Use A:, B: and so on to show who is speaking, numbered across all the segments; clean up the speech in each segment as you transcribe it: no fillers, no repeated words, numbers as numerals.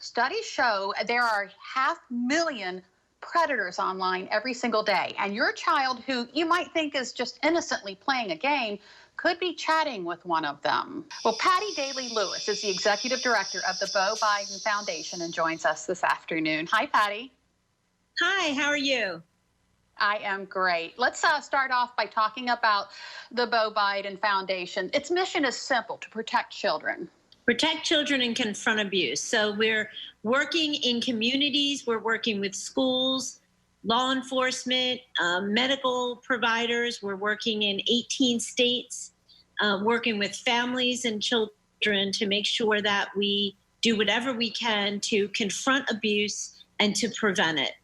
A: Studies show there are 500,000 predators online every single day, and your child, who you might think is just innocently playing a game, could be chatting with one of them. Well, Patty Daly Lewis is the executive director of the Beau Biden Foundation and joins us this afternoon. Hi, Patty.
B: Hi, how are you?
A: I am great. Let's start off by talking about the Beau Biden Foundation. Its mission is simple: to protect children.
B: Protect children and confront abuse. So we're working in communities, we're working with schools, law enforcement, medical providers. We're working in 18 states, working with families and children to make sure that we do whatever we can to confront abuse and to prevent it.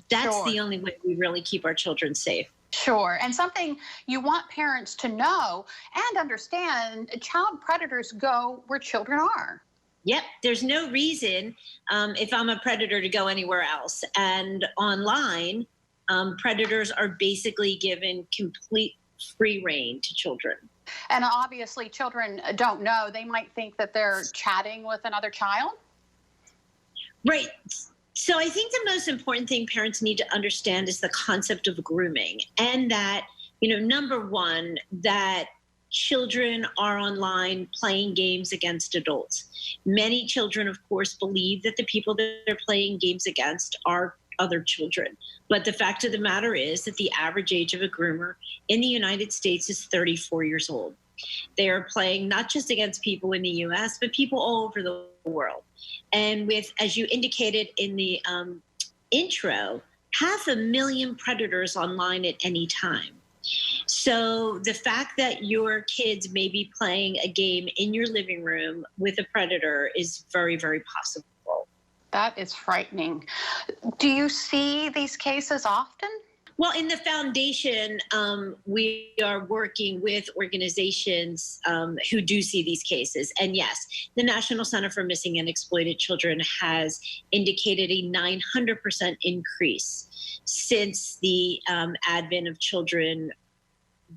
B: That's
A: Sure.
B: the only way we really keep our children safe.
A: Sure. And something you want parents to know and understand: child predators go where children are.
B: Yep, there's no reason if I'm a predator to go anywhere else. And online, predators are basically given complete free reign to children.
A: And obviously, children don't know. They might think that they're chatting with another child.
B: Right. So I think the most important thing parents need to understand is the concept of grooming, and that, number one, that children are online playing games against adults. Many children, of course, believe that the people that they're playing games against are other children. But the fact of the matter is that the average age of a groomer in the United States is 34 years old. They are playing not just against people in the US, but people all over the world. And with, as you indicated in the intro, 500,000 predators online at any time. So the fact that your kids may be playing a game in your living room with a predator is very, very possible.
A: That is frightening. Do you see these cases often?
B: Well, in the foundation, we are working with organizations who do see these cases. And yes, the National Center for Missing and Exploited Children has indicated a 900% increase since the advent of children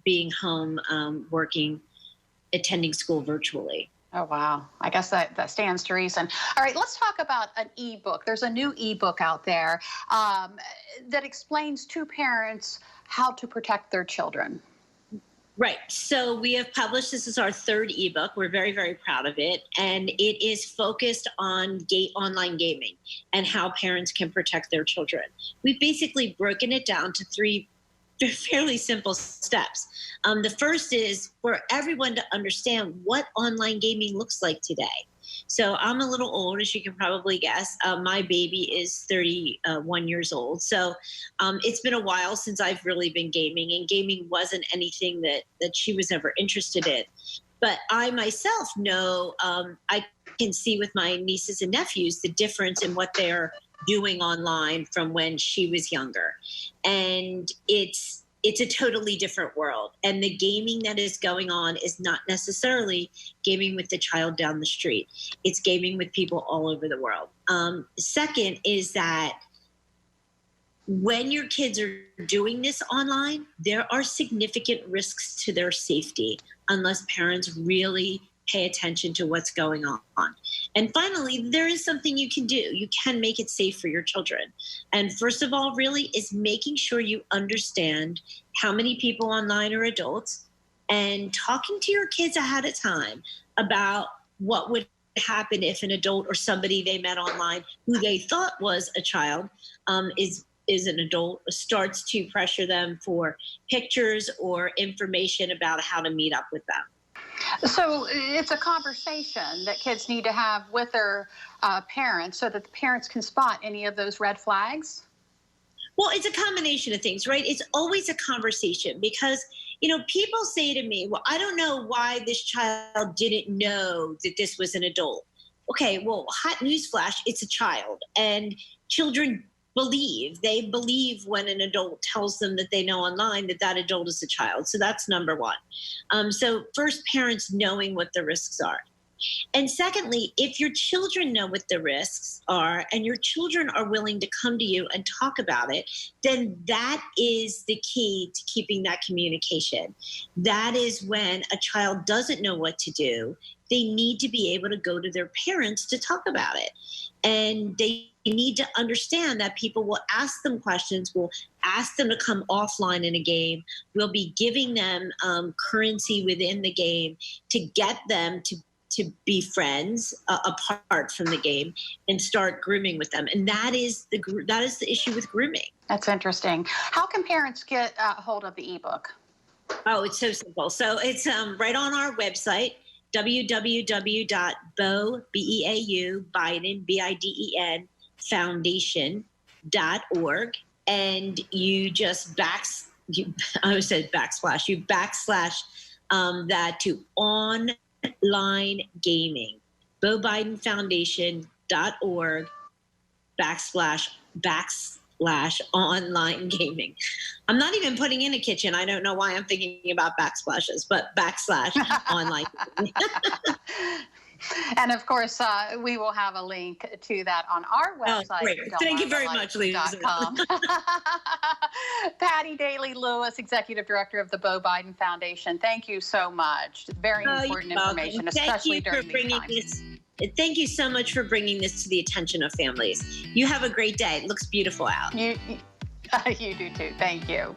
B: being home, working, attending school virtually.
A: Oh, wow. I guess that stands to reason. All right, let's talk about an ebook. There's a new ebook out there that explains to parents how to protect their children.
B: Right. So we have published, this is our third ebook. We're very, very proud of it. And it is focused on online gaming and how parents can protect their children. We've basically broken it down to three fairly simple steps. The first is for everyone to understand what online gaming looks like today. So I'm a little old, as you can probably guess. My baby is 31 years old. So it's been a while since I've really been gaming, and gaming wasn't anything that she was ever interested in. But I myself know, I can see with my nieces and nephews the difference in what they're doing online from when she was younger. And it's a totally different world. And the gaming that is going on is not necessarily gaming with the child down the street. It's gaming with people all over the world. Second is that when your kids are doing this online, there are significant risks to their safety unless parents really pay attention to what's going on. And finally, there is something you can do. You can make it safe for your children. And first of all, really, is making sure you understand how many people online are adults, and talking to your kids ahead of time about what would happen if an adult or somebody they met online who they thought was a child is an adult, starts to pressure them for pictures or information about how to meet up with them.
A: So it's a conversation that kids need to have with their parents so that the parents can spot any of those red flags?
B: Well, it's a combination of things, right? It's always a conversation because, people say to me, well, I don't know why this child didn't know that this was an adult. Okay, well, hot news flash, it's a child. And children they believe when an adult tells them that they know online that adult is a child. So that's number one. So first, parents knowing what the risks are. And secondly, if your children know what the risks are and your children are willing to come to you and talk about it, then that is the key to keeping that communication. That is when a child doesn't know what to do. they need to be able to go to their parents to talk about it. And they need to understand that people will ask them questions, will ask them to come offline in a game, will be giving them currency within the game to get them to be friends apart from the game and start grooming with them. And that is the issue with grooming.
A: That's interesting. How can parents get a hold of the ebook?
B: Oh, it's so simple. So it's right on our website, www.Biden, Biden, foundation.org. And you just you backslash that to online gaming, BoBidenFoundation.org / online gaming. I'm not even putting in a kitchen. I don't know why I'm thinking about backsplashes, but / online gaming.
A: And of course, we will have a link to that on our website.
B: Oh, great. Thank you very much, Lisa.
A: Patty Daly Lewis, Executive Director of the Bo Biden Foundation. Thank you so much. Very important information, especially during these times.
B: Thank you so much for bringing this to the attention of families. You have a great day. It looks beautiful out.
A: You do too. Thank you.